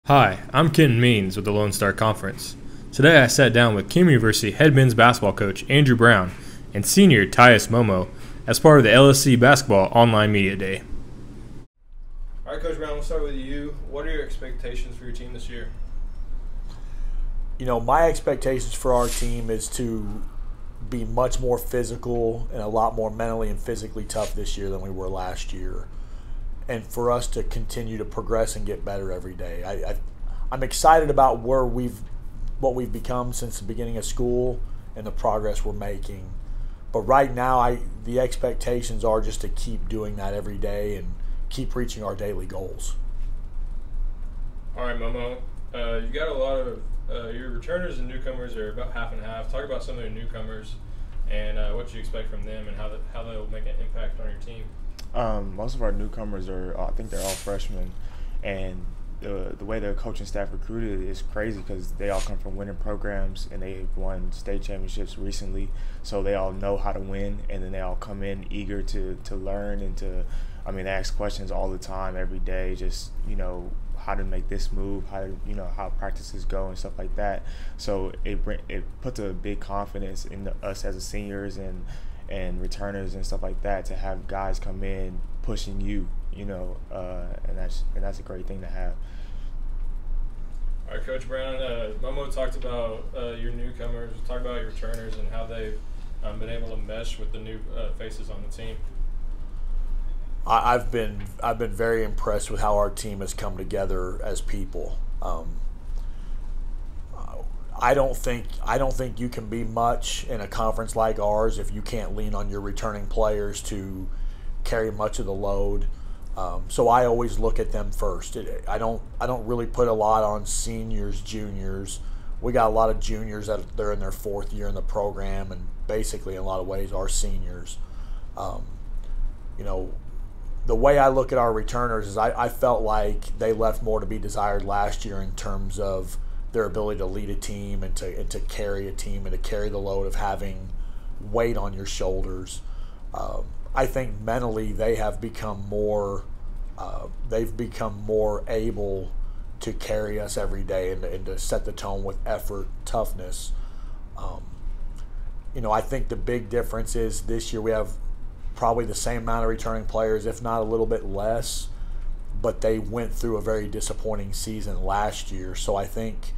Hi, I'm Ken Means with the Lone Star Conference. Today I sat down with Cam University head men's basketball coach Andrew Brown and senior Tyus Momoh as part of the LSC Basketball Online Media Day. All right, Coach Brown, we'll start with you. What are your expectations for your team this year? You know, my expectations for our team is to be much more physical and a lot more mentally and physically tough this year than we were last year, and for us to continue to progress and get better every day. I'm excited about what we've become since the beginning of school and the progress we're making. But right now, the expectations are just to keep doing that every day and keep reaching our daily goals. All right, Momo, you got a lot of your returners and newcomers are about half and half. Talk about some of your newcomers and what you expect from them and how they'll make an impact on your team. Most of our newcomers I think they're all freshmen, and the way the coaching staff recruited is crazy because they all come from winning programs and they've won state championships recently, so they all know how to win, and then they all come in eager to learn and they ask questions all the time, every day, just, how to make this move, how practices go and stuff like that. So it puts a big confidence in us as seniors and returners and stuff like that to have guys come in pushing you, and that's a great thing to have. All right, Coach Brown, Momo talked about your newcomers, talked about your returners and how they've been able to mesh with the new faces on the team. I've been very impressed with how our team has come together as people. I don't think you can be much in a conference like ours if you can't lean on your returning players to carry much of the load. So I always look at them first. I don't really put a lot on seniors, juniors. We got a lot of juniors that they're in their fourth year in the program, and basically in a lot of ways are seniors. The way I look at our returners is I felt like they left more to be desired last year in terms of their ability to lead a team and to carry a team and to carry the load of having weight on your shoulders. I think mentally they have become more able to carry us every day and to set the tone with effort, toughness. I think the big difference is this year we have probably the same amount of returning players, if not a little bit less, but they went through a very disappointing season last year. So I think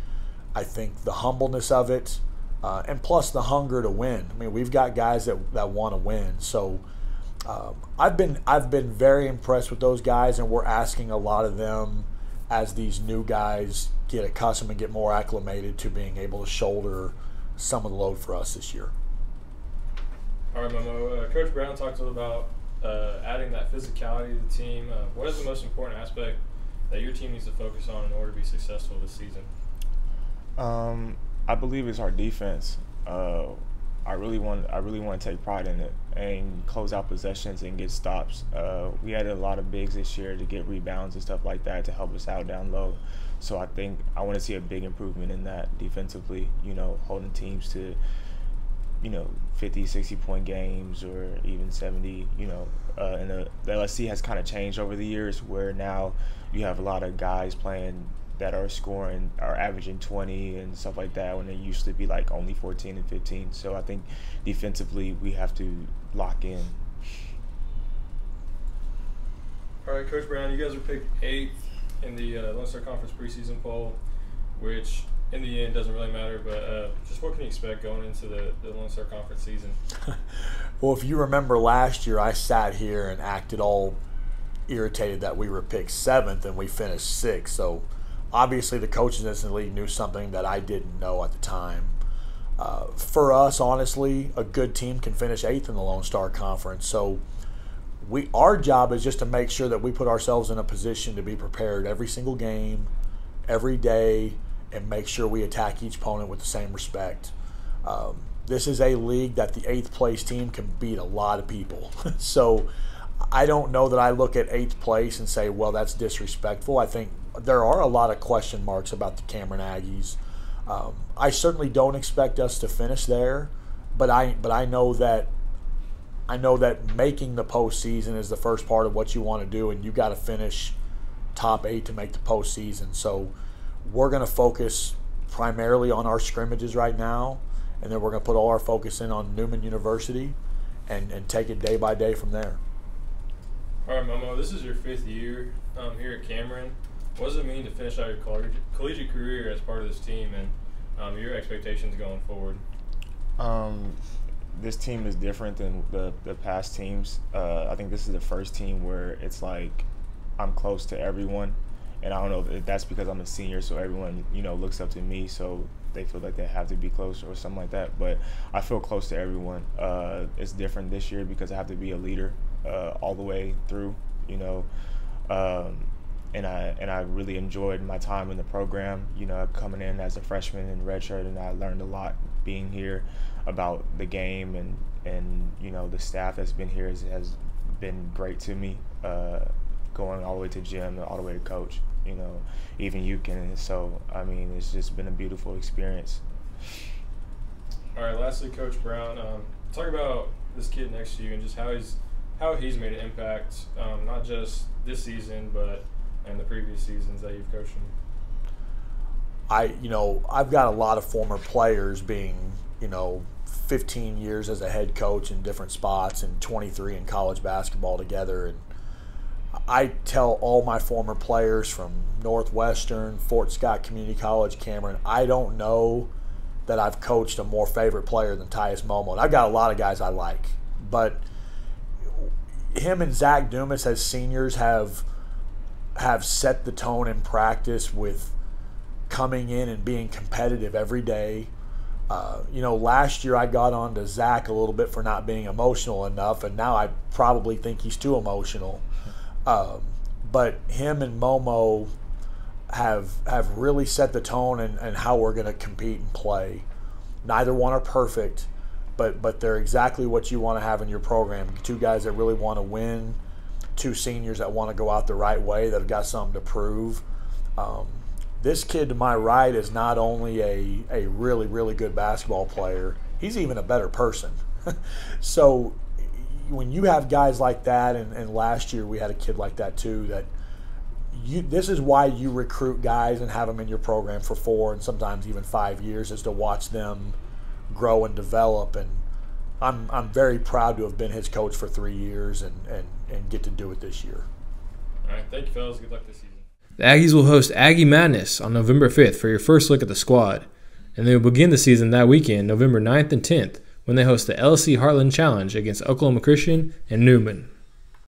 the humbleness of it, and plus the hunger to win. I mean, we've got guys that want to win. So I've been very impressed with those guys, and we're asking a lot of them as these new guys get accustomed and get more acclimated to being able to shoulder some of the load for us this year. All right, Momo. Coach Brown talked a little about adding that physicality to the team. What is the most important aspect that your team needs to focus on in order to be successful this season? I believe it's our defense. I really want to take pride in it and close out possessions and get stops. We added a lot of bigs this year to get rebounds and stuff like that to help us out down low. So I think I want to see a big improvement in that defensively. Holding teams to 50, 60-point games or even 70. And the LSC has kind of changed over the years, where now you have a lot of guys playing that are averaging 20 and stuff like that, when they used to be like only 14 and 15. So I think defensively we have to lock in. All right, Coach Brown, you guys were picked 8th in the Lone Star Conference preseason poll, which in the end doesn't really matter, but just what can you expect going into the Lone Star Conference season? Well, if you remember last year, I sat here and acted all irritated that we were picked 7th and we finished 6th. So obviously the coaches in the league knew something that I didn't know at the time. For us, honestly, a good team can finish 8th in the Lone Star Conference. So our job is just to make sure that we put ourselves in a position to be prepared every single game, every day, and make sure we attack each opponent with the same respect. This is a league that the 8th place team can beat a lot of people. So I don't know that I look at 8th place and say, well, that's disrespectful. I think there are a lot of question marks about the Cameron Aggies. I certainly don't expect us to finish there, but I know that making the postseason is the first part of what you want to do, and you got to finish top 8 to make the postseason. So we're going to focus primarily on our scrimmages right now, and then we're going to put all our focus in on Newman University and take it day by day from there. All right, Momo, this is your 5th year here at Cameron. What does it mean to finish out your collegiate career as part of this team, and your expectations going forward? This team is different than the past teams. I think this is the first team where it's like I'm close to everyone, and I don't know if that's because I'm a senior, so everyone looks up to me, so they feel like they have to be close or something like that. But I feel close to everyone. It's different this year because I have to be a leader all the way through, and I really enjoyed my time in the program, coming in as a freshman in redshirt, and I learned a lot being here about the game, and the staff that's been here has been great to me, going all the way to Jim, all the way to coach, even you can. So, I mean, it's just been a beautiful experience. All right, lastly, Coach Brown, talk about this kid next to you and just how he's made an impact, not just this season, but in the previous seasons that you've coached him. I've got a lot of former players being, 15 years as a head coach in different spots and 23 in college basketball together. And I tell all my former players from Northwestern, Fort Scott Community College, Cameron, I don't know that I've coached a more favorite player than Tyus Momoh. And I've got a lot of guys I like, but him and Zach Dumas as seniors have set the tone in practice with coming in and being competitive every day. Last year I got on to Zach a little bit for not being emotional enough, and now I probably think he's too emotional. But him and Momo have really set the tone and how we're going to compete and play. Neither one are perfect, but they're exactly what you want to have in your program. 2 guys that really want to win, 2 seniors that want to go out the right way, that have got something to prove. This kid to my right is not only a really, really good basketball player, he's even a better person. So when you have guys like that, and last year we had a kid like that too, this is why you recruit guys and have them in your program for 4 and sometimes even 5 years, is to watch them grow and develop. And I'm very proud to have been his coach for 3 years and get to do it this year. All right, thank you, fellas. Good luck this season. The Aggies will host Aggie Madness on November 5th for your first look at the squad, and they will begin the season that weekend, November 9th and 10th, when they host the LSC Heartland Challenge against Oklahoma Christian and Newman.